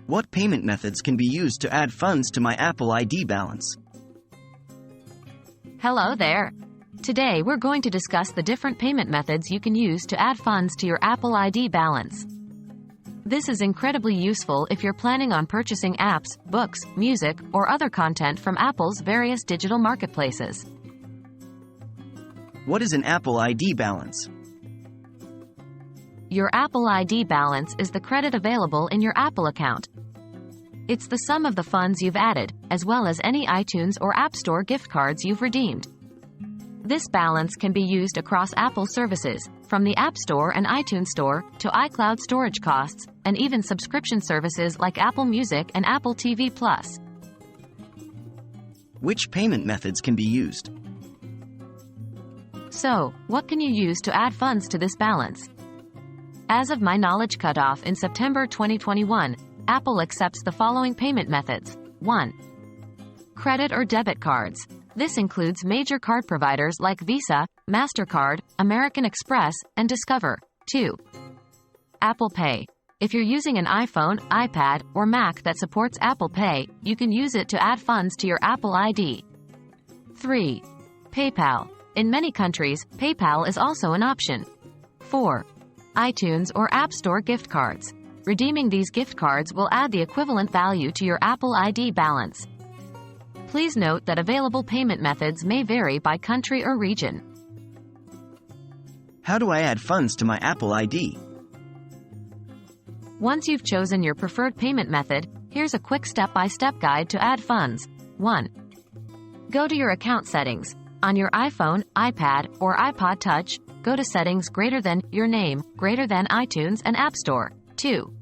What payment methods can be used to add funds to my Apple ID balance? Hello there. Today we're going to discuss the different payment methods you can use to add funds to your Apple ID balance. This is incredibly useful if you're planning on purchasing apps, books, music, or other content from Apple's various digital marketplaces. What is an Apple ID balance? Your Apple ID balance is the credit available in your Apple account. It's the sum of the funds you've added, as well as any iTunes or App Store gift cards you've redeemed. This balance can be used across Apple services, from the App Store and iTunes Store, to iCloud storage costs, and even subscription services like Apple Music and Apple TV+. Which payment methods can be used? So, what can you use to add funds to this balance? As of my knowledge cutoff in September 2021, Apple accepts the following payment methods. 1. Credit or debit cards. This includes major card providers like Visa, MasterCard, American Express, and Discover. 2. Apple Pay. If you're using an iPhone, iPad, or Mac that supports Apple Pay, you can use it to add funds to your Apple ID. 3. PayPal. In many countries, PayPal is also an option. 4. iTunes or App Store gift cards. Redeeming these gift cards will add the equivalent value to your Apple ID balance. Please note that available payment methods may vary by country or region. How do I add funds to my Apple ID? Once you've chosen your preferred payment method, here's a quick step-by-step guide to add funds. 1. Go to your account settings. On your iPhone, iPad, or iPod Touch, go to Settings greater than your name, greater than iTunes and App Store. 2.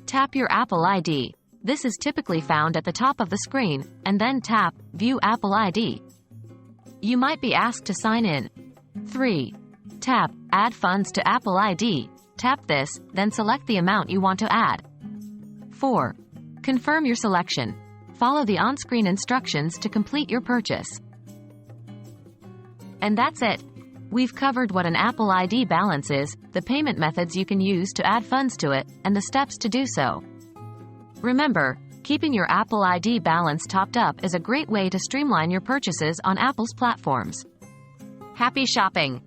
Tap your Apple ID. This is typically found at the top of the screen, and then tap View Apple ID. You might be asked to sign in. 3. Tap Add Funds to Apple ID. Tap this, then select the amount you want to add. 4. Confirm your selection. Follow the on-screen instructions to complete your purchase. And that's it. We've covered what an Apple ID balance is, the payment methods you can use to add funds to it, and the steps to do so. Remember, keeping your Apple ID balance topped up is a great way to streamline your purchases on Apple's platforms. Happy shopping!